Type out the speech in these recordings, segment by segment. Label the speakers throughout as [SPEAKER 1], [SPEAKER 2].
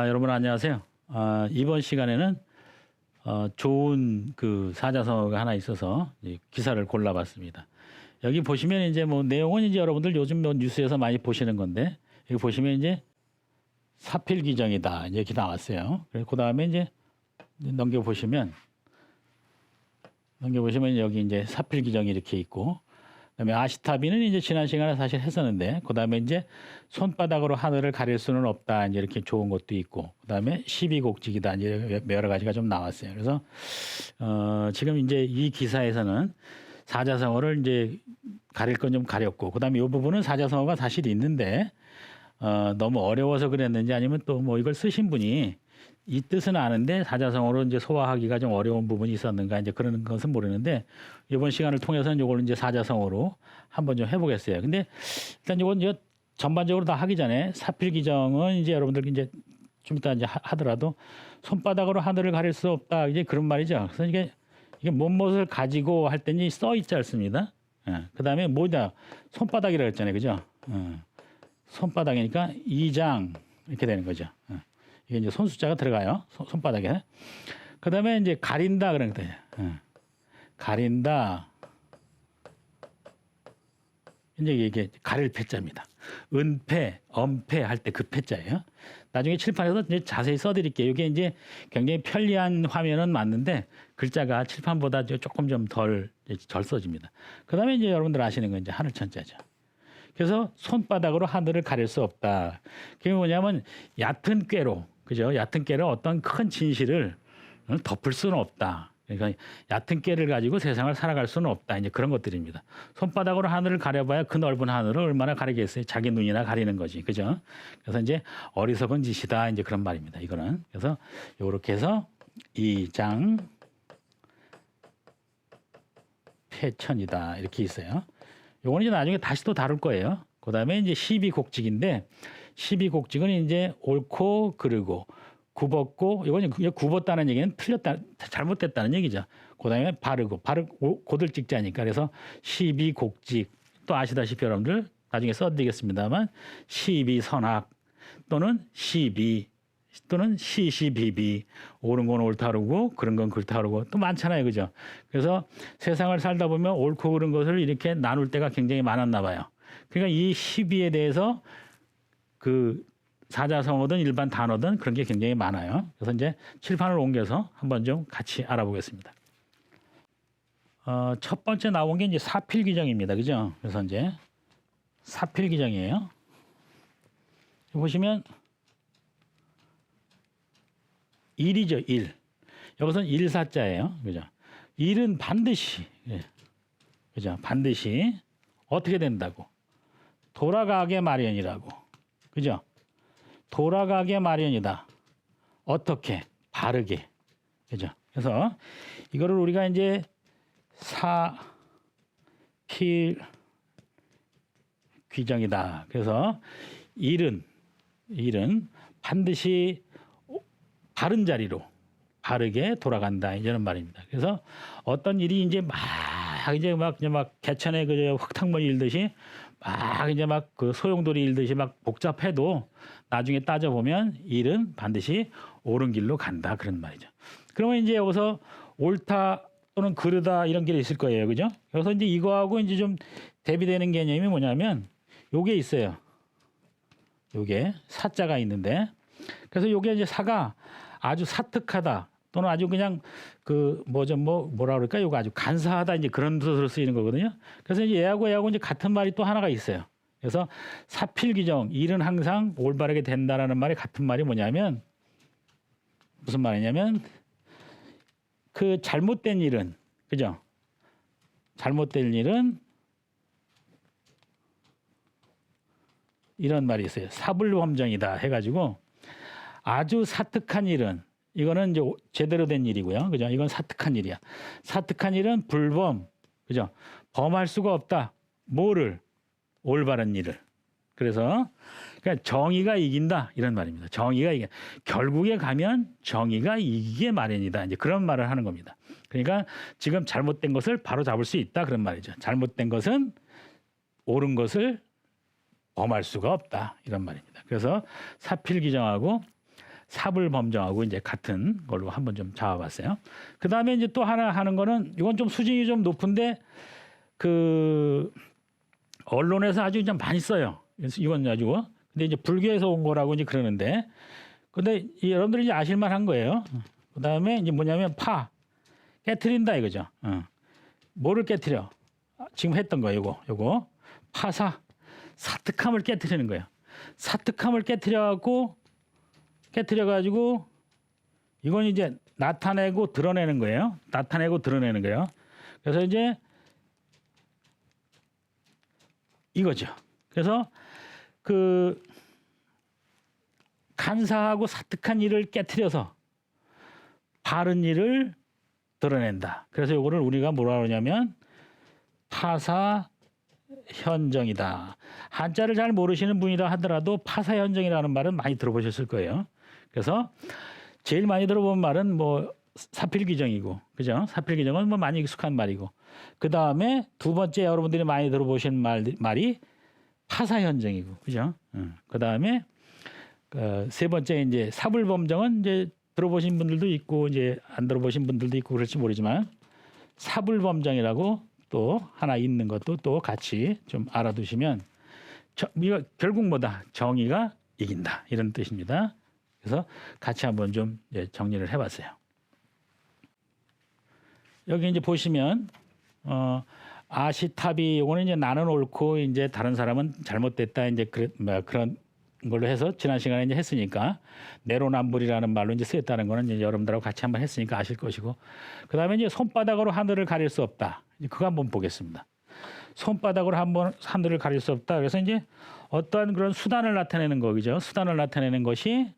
[SPEAKER 1] 여러분 안녕하세요. 이번 시간에는 좋은 그 사자성어가 하나 있어서 기사를 골라봤습니다. 여기 보시면 이제 뭐 내용은 이제 여러분들 요즘 뭐 뉴스에서 많이 보시는 건데 여기 보시면 이제 사필귀정이다 이렇게 나왔어요. 그래서 그 다음에 이제 넘겨보시면 여기 이제 사필귀정이 이렇게 있고, 그다음에 아시타비는 이제 지난 시간에 사실 했었는데, 그다음에 이제 손바닥으로 하늘을 가릴 수는 없다 이제 이렇게 좋은 것도 있고, 그다음에 시비곡직이다 이제 여러 가지가 좀 나왔어요. 그래서 지금 이제 이 기사에서는 사자성어를 이제 가릴 건 좀 가렸고, 그다음에 이 부분은 사자성어가 사실 있는데 너무 어려워서 그랬는지 아니면 또 뭐 이걸 쓰신 분이 이 뜻은 아는데 사자성어로 이제 소화하기가 좀 어려운 부분이 있었는가 이제 그런 것은 모르는데, 이번 시간을 통해서는 이걸 이제 사자성어로 한번 좀 해보겠어요. 근데 일단 이건 이제 전반적으로 다 하기 전에 사필귀정은 이제 여러분들 이제 좀 이따 이제 하더라도 손바닥으로 하늘을 가릴 수 없다 이제 그런 말이죠. 그래서 이게 무엇을 가지고 할 때니 써 있지 않습니다. 그 다음에 뭐냐 손바닥이라고 했잖아요, 그죠? 손바닥이니까 이장 이렇게 되는 거죠. 이게 이제 손 숫자가 들어가요. 손바닥에. 그 다음에 이제 가린다 그런 거예요. 가린다. 이제 이게 가릴 패자입니다. 은패, 엄패 할 때 그 패자예요. 나중에 칠판에서 이제 자세히 써드릴게요. 이게 이제 굉장히 편리한 화면은 맞는데 글자가 칠판보다 조금 좀 덜 써집니다. 그 다음에 이제 여러분들 아시는 건 이제 하늘천자죠. 그래서 손바닥으로 하늘을 가릴 수 없다. 그게 뭐냐면 얕은 꾀로, 그죠? 얕은 꾀로 어떤 큰 진실을 덮을 수는 없다. 그러니까 얕은 꾀를 가지고 세상을 살아갈 수는 없다. 이제 그런 것들입니다. 손바닥으로 하늘을 가려봐야 그 넓은 하늘을 얼마나 가리겠어요? 자기 눈이나 가리는 거지, 그죠? 그래서 이제 어리석은 짓이다. 이제 그런 말입니다. 이거는. 그래서 요렇게 해서 이장 패천이다. 이렇게 있어요. 요거는 이제 나중에 다시 또 다룰 거예요. 그 다음에 이제 시비곡직인데, 시비곡직은 이제 옳고 그르고 굽었고, 이건 굽었다는 얘기는 틀렸다, 잘못됐다는 얘기죠. 그 다음에 바르고 고들직자니까. 그래서 시비곡직, 또 아시다시피 여러분들 나중에 써드리겠습니다만 시비선악 또는 시비 또는 시시비비, 옳은 건 옳다르고 그런 건 그렇다르고 또 많잖아요, 그죠? 그래서 세상을 살다 보면 옳고 그른 것을 이렇게 나눌 때가 굉장히 많았나 봐요. 그러니까 이 시비에 대해서 그 사자성어든 일반 단어든 그런 게 굉장히 많아요. 그래서 이제 칠판을 옮겨서 한번 좀 같이 알아보겠습니다. 첫 번째 나온 게 이제 사필귀정입니다, 그죠? 그래서 이제 사필귀정이에요. 보시면 일이죠, 일. 여기서는 일사자예요. 그죠? 일은 반드시, 그죠? 반드시 어떻게 된다고? 돌아가게 마련이라고. 그죠? 돌아가게 마련이다. 어떻게? 바르게. 그죠? 그래서 이거를 우리가 이제 사필 귀정이다. 그래서 일은 반드시 바른 자리로 바르게 돌아간다 이런 말입니다. 그래서 어떤 일이 이제 막 개천에 그 흙탕물 일듯이 막 이제 막 그 소용돌이 일듯이 막 복잡해도 나중에 따져 보면 일은 반드시 옳은 길로 간다 그런 말이죠. 그러면 이제 여기서 옳다 또는 그르다 이런 게 있을 거예요, 그죠? 그래서 이제 이거하고 이제 좀 대비되는 개념이 뭐냐면 요게 있어요. 요게 사자가 있는데, 그래서 요게 이제 사가 아주 사특하다 또는 아주 그냥 뭐라 그럴까, 요거 아주 간사하다 이제 그런 뜻으로 쓰이는 거거든요. 그래서 이제 얘하고 이제 같은 말이 또 하나가 있어요. 그래서 사필귀정, 일은 항상 올바르게 된다라는 말이 같은 말이 뭐냐면 무슨 말이냐면 그 잘못된 일은, 그죠? 잘못된 일은 이런 말이 있어요. 사불범정이다 해가지고 아주 사특한 일은, 이거는 이제 제대로 된 일이고요, 그죠? 이건 사특한 일이야. 사특한 일은 불범, 그죠? 범할 수가 없다. 뭐를? 올바른 일을. 그래서 그러니까 정의가 이긴다 이런 말입니다. 정의가 이겨. 결국에 가면 정의가 이기게 마련이다. 이제 그런 말을 하는 겁니다. 그러니까 지금 잘못된 것을 바로 잡을 수 있다 그런 말이죠. 잘못된 것은 옳은 것을 범할 수가 없다 이런 말입니다. 그래서 사필귀정하고 사불범정하고 이제 같은 걸로 한번 좀 잡아봤어요. 그 다음에 이제 또 하나 하는 거는 이건 좀 수준이 좀 높은데 그 언론에서 아주 좀 많이 써요. 그래서 이건 가지고 근데 이제 불교에서 온 거라고 이제 그러는데 근데 여러분들이 이제 아실만한 거예요. 그 다음에 이제 뭐냐면 깨트린다 이거죠. 뭐를 깨트려? 지금 했던 거 요거 파사 사특함을 깨트리는 거예요. 사특함을 깨트려가지고 이건 이제 나타내고 드러내는 거예요. 그래서 이제 이거죠. 그래서 그 간사하고 사특한 일을 깨트려서 바른 일을 드러낸다. 그래서 이거를 우리가 뭐라 그러냐면 파사현정이다. 한자를 잘 모르시는 분이라 하더라도 파사현정이라는 말은 많이 들어보셨을 거예요. 그래서 제일 많이 들어본 말은 뭐 사필귀정이고, 그죠? 사필귀정은 뭐 많이 익숙한 말이고, 그 다음에 두 번째 여러분들이 많이 들어보신 말이 파사현정이고, 그죠? 그 다음에 세 번째 이제 사불범정은 이제 들어보신 분들도 있고 이제 안 들어보신 분들도 있고 그럴지 모르지만 사불범정이라고 또 하나 있는 것도 또 같이 좀 알아두시면 이거 결국 뭐다? 정의가 이긴다 이런 뜻입니다. 그래서 같이 한번 좀 정리를 해봤어요. 여기 이제 보시면 아시타비 이거는 이제 나는 옳고 이제 다른 사람은 잘못됐다 이제 그런 걸로 해서 지난 시간에 이제 했으니까 내로남불이라는 말로 이제 쓰였다는 거는 이제 여러분들하고 같이 한번 했으니까 아실 것이고 그 다음에 이제 손바닥으로 하늘을 가릴 수 없다. 그거 한번 보겠습니다. 손바닥으로 한번 하늘을 가릴 수 없다. 그래서 이제 어떠한 그런 수단을 나타내는 거죠. 수단을 나타내는 것이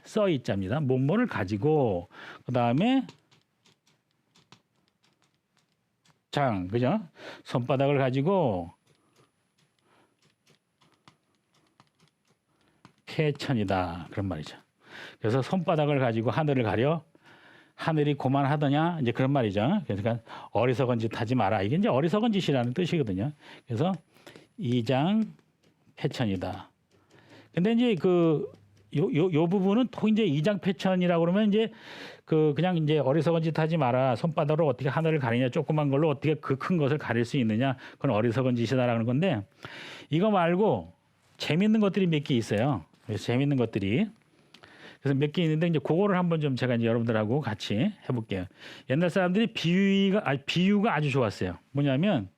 [SPEAKER 1] 써있자입니다. 뭐뭐를 가지고 그 다음에 그죠? 손바닥을 가지고 패천이다 그런 말이죠. 그래서 손바닥을 가지고 하늘을 가려 하늘이 고만하더냐 이제 그런 말이죠. 그러니까 어리석은 짓 하지 마라. 이게 이제 어리석은 짓이라는 뜻이거든요. 그래서 이장 패천이다. 근데 이제 요 부분은 또 이제 이장패천이라고 그러면 이제 그냥 이제 어리석은 짓 하지 마라. 손바닥으로 어떻게 하늘을 가리냐. 조그만 걸로 어떻게 그 큰 것을 가릴 수 있느냐. 그건 어리석은 짓이다라는 건데 이거 말고 재밌는 것들이 몇 개 있어요. 그래서 재밌는 것들이 그래서 몇 개 있는데 이제 그거를 한번 좀 제가 이제 여러분들하고 같이 해볼게요. 옛날 사람들이 비유가 아주 좋았어요. 뭐냐면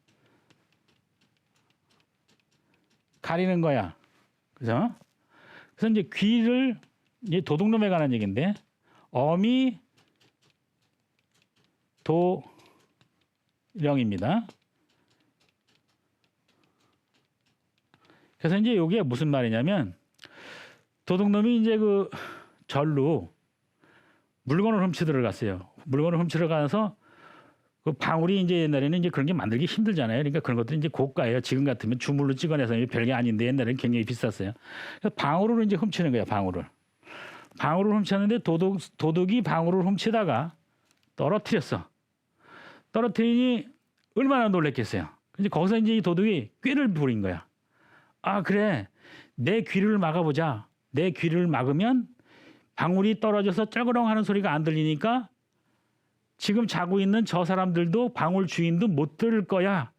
[SPEAKER 1] 가리는 거야. 그죠? 그래서 이제 귀를 이제 도둑놈에 관한 얘기인데 어미 도령입니다. 그래서 이제 이게 무슨 말이냐면 도둑놈이 이제 그 절로 물건을 훔치러 들어갔어요. 물건을 훔치러 가서 그 방울이 이제 옛날에는 이제 그런 게 만들기 힘들잖아요. 그러니까 그런 것들이 이제 고가예요. 지금 같으면 주물로 찍어내서 별게 아닌데 옛날에는 굉장히 비쌌어요. 그래서 방울을 이제 훔치는 거예요. 방울을 훔쳤는데 도둑이 방울을 훔치다가 떨어뜨리니 얼마나 놀랬겠어요. 근데 거기서 이제 이 도둑이 꾀를 부린 거야. 아 그래 내 귀를 막아보자. 내 귀를 막으면 방울이 떨어져서 쩔그렁 하는 소리가 안 들리니까 지금 자고 있는 저 사람들도 방울 주인도 못 들을 거야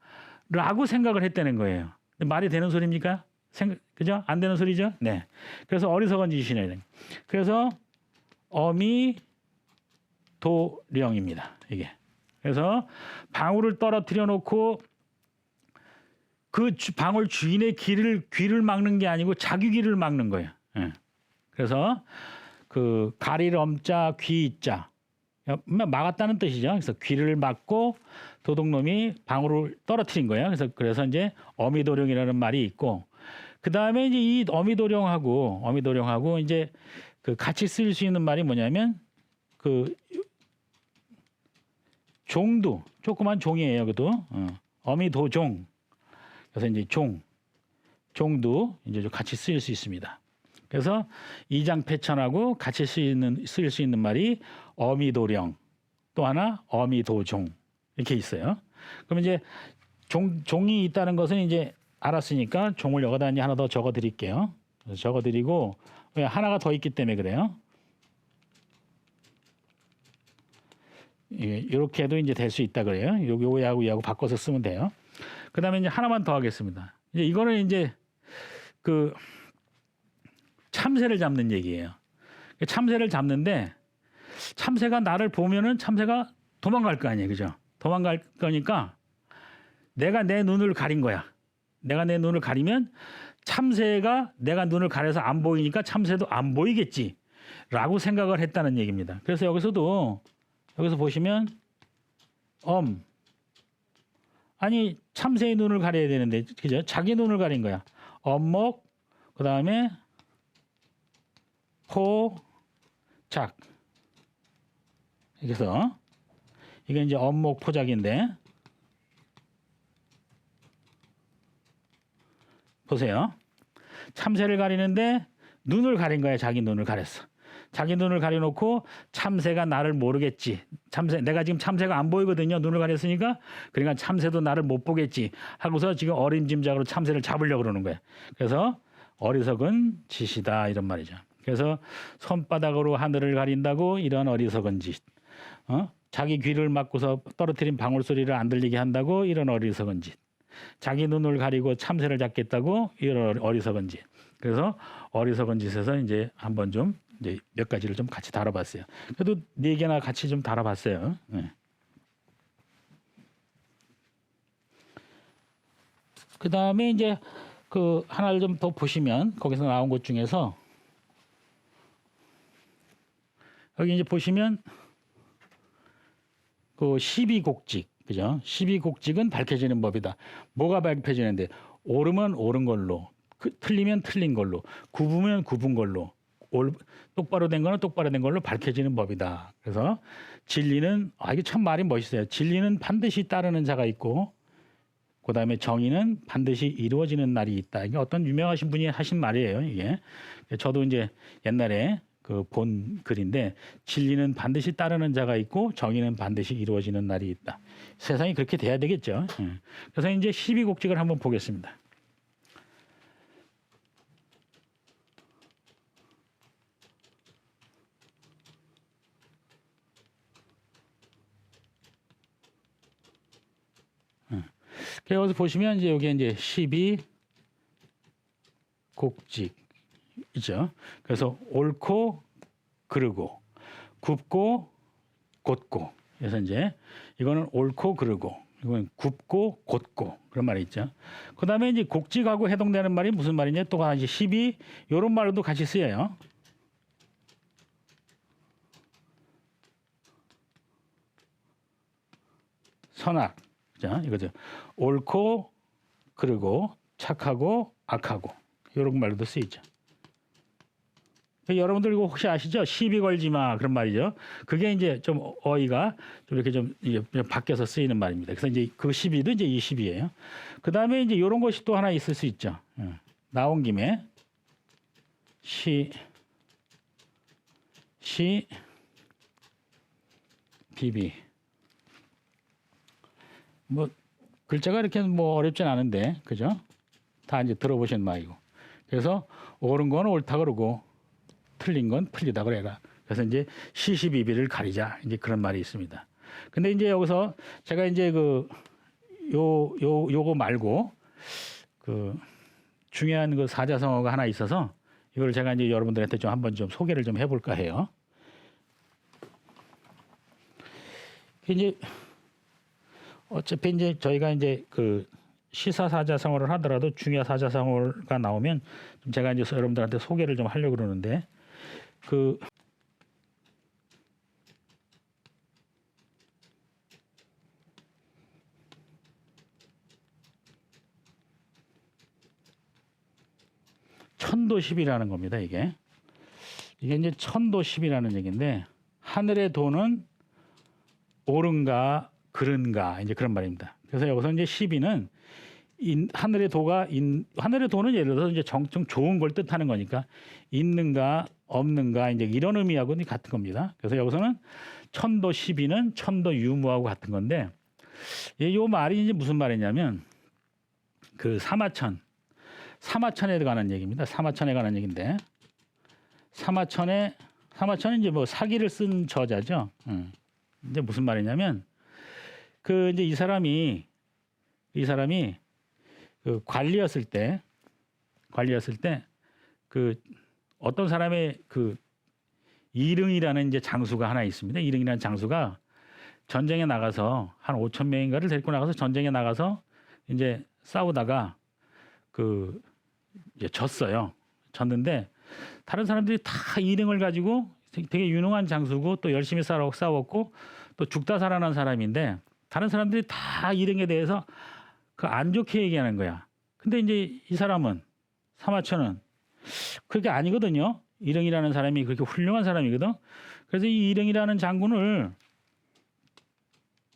[SPEAKER 1] 라고 생각을 했다는 거예요. 말이 되는 소리입니까? 그죠? 안 되는 소리죠? 네. 그래서 어리석은 짓이네. 그래서 어미도령입니다. 이게. 그래서 방울을 떨어뜨려 놓고 그 방울 주인의 귀를 막는 게 아니고 자기 귀를 막는 거예요. 예. 그래서 그 가릴 엄자 귀자 막았다는 뜻이죠. 그래서 귀를 막고 도둑놈이 방울을 떨어뜨린 거예요. 그래서 이제 어미도령이라는 말이 있고 그 다음에 이제 이 어미도령하고 이제 그 같이 쓸 수 있는 말이 뭐냐면 그 종도 조그만 종이에요. 그도 어미도종. 그래서 이제 종도 이제 같이 쓰일 수 있습니다. 그래서 이장패천하고 같이 쓰일 수 있는 말이 어미도령, 또 하나 어미도종 이렇게 있어요. 그럼 이제 종이 있다는 것은 이제 알았으니까 종을 여기다 이제 하나 더 적어드릴게요. 적어드리고 왜? 하나가 더 있기 때문에 그래요. 예, 이렇게 해도 이제 될 수 있다 그래요. 요거하고 이하고 바꿔서 쓰면 돼요. 그다음에 이제 하나만 더 하겠습니다. 이제 이거는 이제 그 참새를 잡는 얘기예요. 참새를 잡는데 참새가 나를 보면은 참새가 도망갈 거 아니에요, 그죠? 도망갈 거니까 내가 내 눈을 가린 거야. 내가 내 눈을 가리면 참새가 내가 눈을 가려서 안 보이니까 참새도 안 보이겠지라고 생각을 했다는 얘기입니다. 그래서 여기서 보시면 아니 참새의 눈을 가려야 되는데 그죠? 자기 눈을 가린 거야. 엄목 그다음에 포작. 그래서 이게 이제 엄목 포작인데 보세요. 참새를 가리는데 눈을 가린 거야. 자기 눈을 가렸어. 자기 눈을 가려놓고 참새가 나를 모르겠지. 내가 지금 참새가 안 보이거든요. 눈을 가렸으니까. 그러니까 참새도 나를 못 보겠지. 하고서 지금 어림짐작으로 참새를 잡으려고 그러는 거야. 그래서 어리석은 짓이다 이런 말이죠. 그래서 손바닥으로 하늘을 가린다고 이런 어리석은 짓. 자기 귀를 막고서 떨어뜨린 방울 소리를 안 들리게 한다고 이런 어리석은 짓. 자기 눈을 가리고 참새를 잡겠다고 이런 어리석은 짓. 그래서 어리석은 짓에서 이제 한번 좀 이제 몇 가지를 좀 같이 다뤄봤어요. 그래도 4개나 같이 좀 다뤄봤어요. 네. 그 다음에 이제 그 하나를 좀 더 보시면 거기서 나온 것 중에서 여기 이제 보시면 그 12곡직 그죠? 12곡직은 밝혀지는 법이다. 뭐가 밝혀지는데 옳으면 옳은 걸로, 틀리면 틀린 걸로, 굽으면 굽은 걸로, 똑바로 된 거는 똑바로 된 걸로 밝혀지는 법이다. 그래서 진리는 이게 참 말이 멋있어요. 진리는 반드시 따르는 자가 있고, 그 다음에 정의는 반드시 이루어지는 날이 있다. 이게 어떤 유명하신 분이 하신 말이에요. 이게 저도 이제 옛날에 그 본 글인데 진리는 반드시 따르는 자가 있고 정의는 반드시 이루어지는 날이 있다. 세상이 그렇게 돼야 되겠죠. 그래서 이제 12곡직을 한번 보겠습니다. 여기서 보시면 이제 여기 이제 12곡직 있죠. 그래서 옳고 그르고 굽고 곧고. 그래서 이제 이거는 옳고 그르고 이건 굽고 곧고 그런 말이 있죠. 그다음에 이제 곡직하고 해당되는 말이 무슨 말이냐? 또 하나 이제 12 이런 말도 같이 쓰여요. 선악. 자, 이거죠. 옳고 그르고 착하고 악하고 이런 말도 쓰이죠. 여러분들 이거 혹시 아시죠? 시비 걸지 마 그런 말이죠. 그게 이제 좀 어휘가 좀 이렇게 좀 바뀌어서 쓰이는 말입니다. 그래서 이제 그 시비도 이제 이 시비예요. 그 다음에 이제 이런 것이 또 하나 있을 수 있죠. 나온 김에 비비 뭐 글자가 이렇게 뭐 어렵진 않은데 그죠? 다 이제 들어보신 말이고. 그래서 옳은 건 옳다 그러고 틀린 건 틀리다 그래라. 그래서 이제 시시비비를 가리자. 이제 그런 말이 있습니다. 근데 이제 여기서 제가 이제 요거 말고 그 중요한 그 사자성어가 하나 있어서 이걸 제가 이제 여러분들한테 좀 한번 좀 소개를 좀 해볼까 해요. 이제 어차피 이제 저희가 이제 그 시사 사자성어를 하더라도 중요 사자성어가 나오면 좀 제가 이제 여러분들한테 소개를 좀 하려고 그러는데 그 천도십이라는 겁니다. 이게 이제 천도십이라는 얘기인데 하늘의 도는 옳은가 그른가 이제 그런 말입니다. 그래서 여기서 이제 십이는 하늘의 도는 예를 들어서 이제 정청 좋은 걸 뜻하는 거니까 있는가 없는가 이제 이런 의미하고는 같은 겁니다. 그래서 여기서는 천도 십이는 천도 유무하고 같은 건데 이 말이 이제 무슨 말이냐면 그 사마천에 관한 얘기입니다. 사마천에 관한 얘기인데 사마천은 이제 뭐 사기를 쓴 저자죠. 이제 무슨 말이냐면 그 이제 이 사람이 그 관리였을 때 그 어떤 사람의 그 이릉이라는 이제 장수가 하나 있습니다. 이릉이라는 장수가 전쟁에 나가서 한 5천 명인가를 데리고 나가서 전쟁에 나가서 이제 싸우다가 그 이제 졌어요. 졌는데 다른 사람들이 다 이릉을 가지고 되게 유능한 장수고 또 열심히 싸웠고 또 죽다 살아난 사람인데 다른 사람들이 다 이릉에 대해서 그 안 좋게 얘기하는 거야. 근데 이제 이 사람은 사마천은 그게 아니거든요. 이릉이라는 사람이 그렇게 훌륭한 사람이거든. 그래서 이 이릉이라는 장군을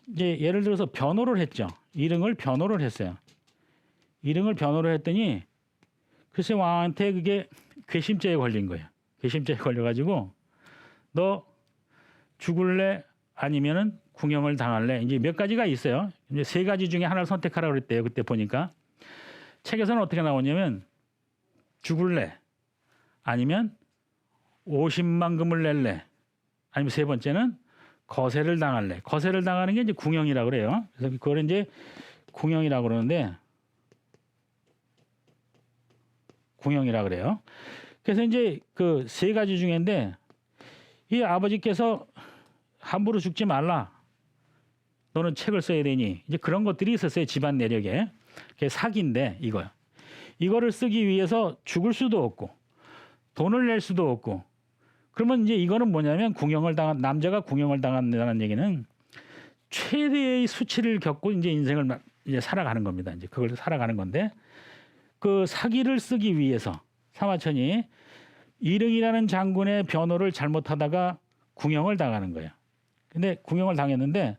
[SPEAKER 1] 이제 예를 들어서 변호를 했죠. 이릉을 변호를 했어요. 이릉을 변호를 했더니 글쎄 왕한테 그게 괘씸죄에 걸린 거예요. 괘씸죄에 걸려가지고 너 죽을래 아니면은 궁형을 당할래. 이제 몇 가지가 있어요. 이제 세 가지 중에 하나를 선택하라고 그랬대요. 그때 보니까 책에서는 어떻게 나오냐면 죽을래 아니면 50만 금을 낼래 아니면 세 번째는 거세를 당할래. 거세를 당하는 게 이제 궁형이라고 그래요. 그래서 그걸 이제 궁형이라고 그러는데 궁형이라고 그래요. 그래서 이제 그 세 가지 중인데 이 아버지께서 함부로 죽지 말라. 너는 책을 써야 되니. 이제 그런 것들이 있었어요. 집안 내력에. 그게 사기인데 이거요. 이거를 쓰기 위해서 죽을 수도 없고 돈을 낼 수도 없고 그러면 이제 이거는 뭐냐면 남자가 궁형을 당한다는 얘기는 최대의 수치를 겪고 이제 인생을 이제 살아가는 겁니다. 이제 그걸 살아가는 건데 그 사기를 쓰기 위해서 사마천이 이릉이라는 장군의 변호를 잘못하다가 궁형을 당하는 거예요. 근데 궁형을 당했는데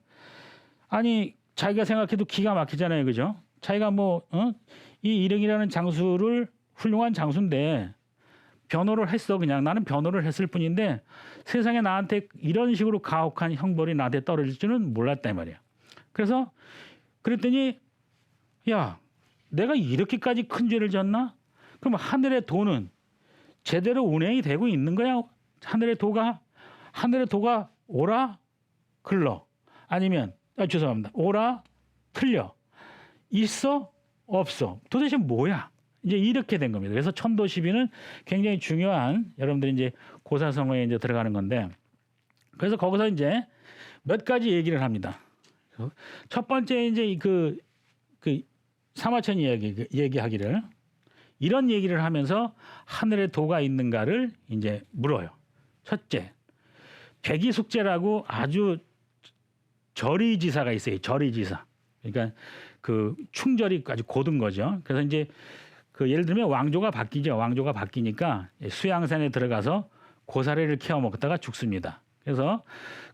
[SPEAKER 1] 아니 자기가 생각해도 기가 막히잖아요. 그죠? 자기가 이 이릉이라는 장수를 훌륭한 장수인데 변호를 했어. 그냥 나는 변호를 했을 뿐인데 세상에 나한테 이런 식으로 가혹한 형벌이 나한테 떨어질 줄은 몰랐다 이 말이야. 그래서 그랬더니 야 내가 이렇게까지 큰 죄를 졌나? 그럼 하늘의 도는 제대로 운행이 되고 있는 거야? 하늘의 도가 오라 글러 아니면 죄송합니다. 오라 틀려 있어 없어 도대체 뭐야? 이제 이렇게 된 겁니다. 그래서 천도시비는 굉장히 중요한 여러분들이 이제 고사성어에 이제 들어가는 건데 그래서 거기서 이제 몇 가지 얘기를 합니다. 첫 번째 이제 그 사마천 얘기하기를 이런 얘기를 하면서 하늘에 도가 있는가를 이제 물어요. 첫째, 백이숙제라고 아주 절의지사가 있어요. 절의지사. 그러니까 그 충절이 아주 고든 거죠. 그래서 이제 그 예를 들면 왕조가 바뀌죠. 왕조가 바뀌니까 수양산에 들어가서 고사리를 캐어 먹다가 죽습니다. 그래서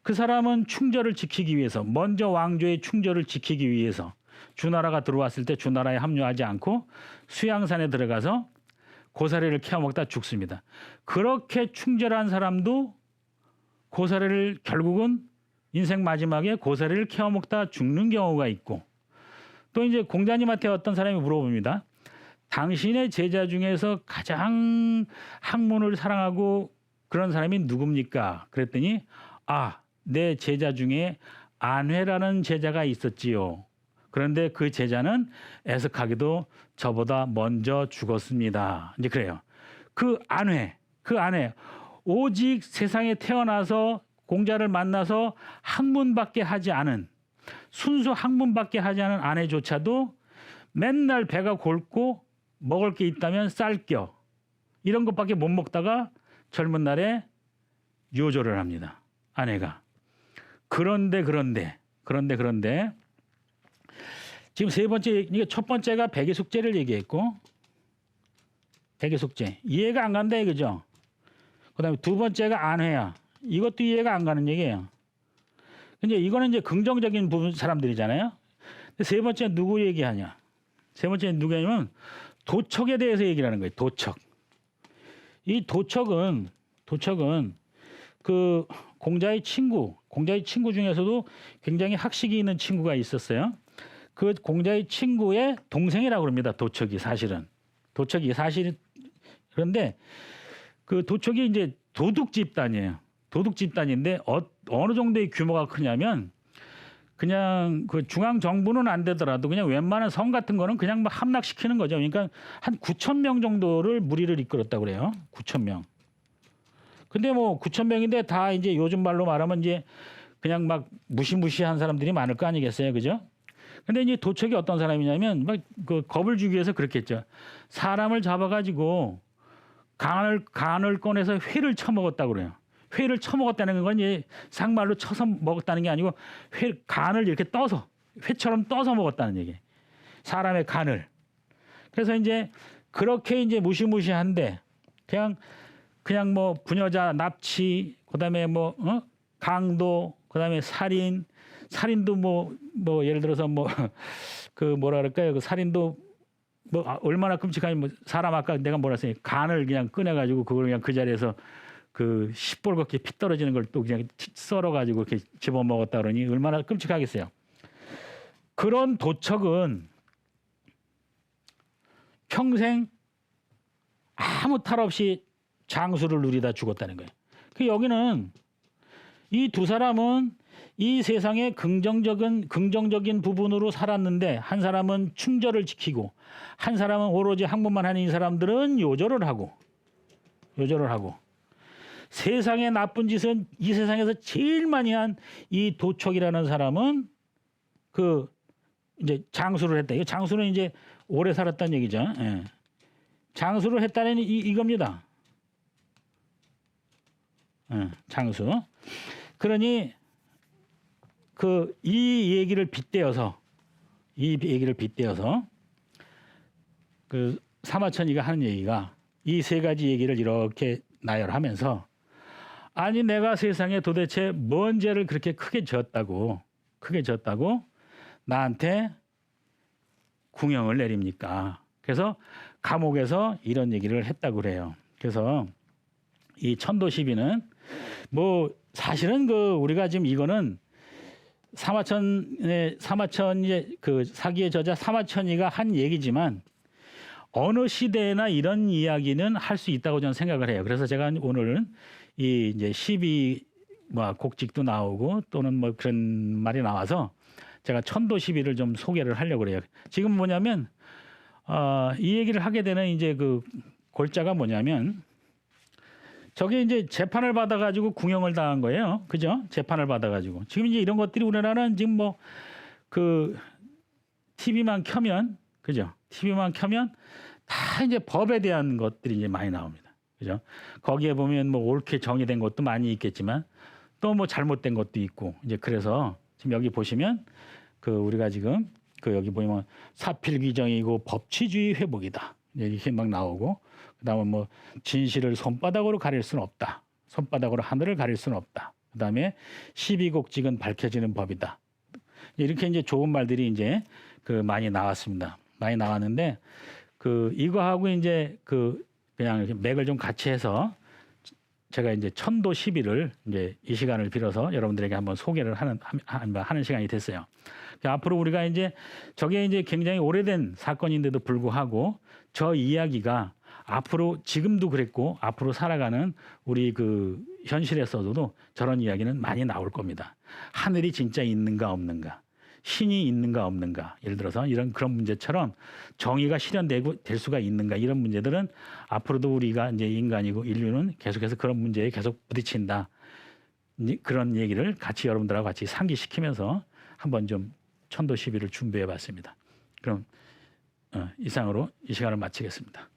[SPEAKER 1] 그 사람은 충절을 지키기 위해서 먼저 왕조의 충절을 지키기 위해서 주나라가 들어왔을 때 주나라에 합류하지 않고 수양산에 들어가서 고사리를 캐어 먹다 죽습니다. 그렇게 충절한 사람도 고사리를 결국은 인생 마지막에 고사리를 캐어 먹다 죽는 경우가 있고 또 이제 공자님한테 어떤 사람이 물어봅니다. 당신의 제자 중에서 가장 학문을 사랑하고 그런 사람이 누굽니까? 그랬더니 내 제자 중에 안회라는 제자가 있었지요. 그런데 그 제자는 애석하게도 저보다 먼저 죽었습니다. 이제 그래요. 그 안회 오직 세상에 태어나서 공자를 만나서 학문밖에 하지 않은 순수 학문밖에 하지 않은 아내조차도 맨날 배가 골고 먹을 게 있다면 쌀겨 이런 것밖에 못 먹다가 젊은 날에 요조를 합니다. 아내가. 그런데 지금 세 번째 이게 첫 번째가 백의숙제를 얘기했고 백의숙제 이해가 안 간다 이거죠. 그다음에 두 번째가 안회야. 이것도 이해가 안 가는 얘기예요. 근데 이거는 이제 긍정적인 부분 사람들이잖아요. 근데 세 번째 누구 얘기하냐? 세 번째 누구냐면 도척에 대해서 얘기를 하는 거예요. 도척. 이 도척은 그 공자의 친구 중에서도 굉장히 학식이 있는 친구가 있었어요. 그 공자의 친구의 동생이라고 합니다. 도척이 사실은. 그런데 그 도척이 이제 도둑 집단이에요. 도둑 집단인데 어느 정도의 규모가 크냐면 그냥 그 중앙 정부는 안 되더라도 그냥 웬만한 성 같은 거는 그냥 막 함락시키는 거죠. 그러니까 한 9천 명 정도를 무리를 이끌었다고 그래요. 9천 명. 근데 뭐 9천 명인데 다 이제 요즘 말로 말하면 이제 그냥 막 무시무시한 사람들이 많을 거 아니겠어요, 그죠? 근데 이제 도척이 어떤 사람이냐면 막 그 겁을 주기 위해서 그렇게 했죠. 사람을 잡아가지고 간을 꺼내서 회를 쳐먹었다고 그래요. 회를 쳐먹었다는 건 이제 상말로 쳐서 먹었다는 게 아니고 간을 이렇게 떠서 회처럼 떠서 먹었다는 얘기. 사람의 간을. 그래서 이제 그렇게 이제 무시무시한데 그냥 뭐 부녀자 납치, 그다음에 뭐 강도, 그다음에 살인도 뭐 예를 들어서 뭐 그 뭐라 그럴까요? 그 살인도 뭐 얼마나 끔찍하니 뭐 사람 아까 내가 뭐라 했어요? 간을 그냥 꺼내가지고 그걸 그냥 그 자리에서 그 시뻘겋게 피 떨어지는 걸 또 그냥 썰어가지고 이렇게 집어먹었다 그러니 얼마나 끔찍하겠어요. 그런 도척은 평생 아무 탈 없이 장수를 누리다 죽었다는 거예요. 그 여기는 이 두 사람은 이 세상의 긍정적인 부분으로 살았는데 한 사람은 충절을 지키고 한 사람은 오로지 학문만 하는 이 사람들은 요절을 하고 세상의 나쁜 짓은 이 세상에서 제일 많이 한 이 도척이라는 사람은 그 이제 장수를 했다. 이 장수는 이제 오래 살았다는 얘기죠. 예. 장수를 했다는 이겁니다. 예, 장수. 그러니 이 얘기를 빗대어서 그 사마천이가 하는 얘기가 이 세 가지 얘기를 이렇게 나열하면서 아니 내가 세상에 도대체 뭔 죄를 그렇게 크게 졌다고 나한테 궁형을 내립니까? 그래서 감옥에서 이런 얘기를 했다고 그래요. 그래서 이 천도시비는 뭐 사실은 그 우리가 지금 이거는 사마천의 그 사기의 저자 사마천이가 한 얘기지만 어느 시대에나 이런 이야기는 할 수 있다고 저는 생각을 해요. 그래서 제가 오늘은 이 이제 시비 뭐 곡직도 나오고 또는 뭐 그런 말이 나와서 제가 천도시비를 좀 소개를 하려고 그래요. 지금 뭐냐면 이 얘기를 하게 되는 이제 그 골자가 뭐냐면 저게 이제 재판을 받아가지고 궁형을 당한 거예요. 그죠? 재판을 받아가지고. 지금 이제 이런 것들이 우리나라는 지금 뭐 그 TV만 켜면, 그죠? TV만 켜면 다 이제 법에 대한 것들이 이제 많이 나옵니다. 그죠? 거기에 보면 뭐 옳게 정의된 것도 많이 있겠지만 또 뭐 잘못된 것도 있고 이제 그래서 지금 여기 보시면 그 우리가 지금 그 여기 보면 사필 규정이고 법치주의 회복이다. 이렇게 막 나오고 그다음에 뭐 진실을 손바닥으로 가릴 수는 없다. 손바닥으로 하늘을 가릴 수는 없다. 그다음에 시비곡직은 밝혀지는 법이다. 이렇게 이제 좋은 말들이 이제 그 많이 나왔습니다. 많이 나왔는데 그 이거하고 이제 그 그냥 이렇게 맥을 좀 같이 해서 제가 이제 천도 시비를 이제 이 시간을 빌어서 여러분들에게 한번 소개를 하는 시간이 됐어요. 앞으로 우리가 이제 저게 이제 굉장히 오래된 사건인데도 불구하고 저 이야기가 앞으로 지금도 그랬고 앞으로 살아가는 우리 그 현실에서도 저런 이야기는 많이 나올 겁니다. 하늘이 진짜 있는가 없는가, 신이 있는가 없는가, 예를 들어서 그런 문제처럼 정의가 실현될 수가 있는가 이런 문제들은 앞으로도 우리가 이제 인간이고 인류는 계속해서 그런 문제에 계속 부딪힌다. 그런 얘기를 같이 여러분들하고 같이 상기시키면서 한번 좀 천도 시비를 준비해 봤습니다. 그럼 이상으로 이 시간을 마치겠습니다.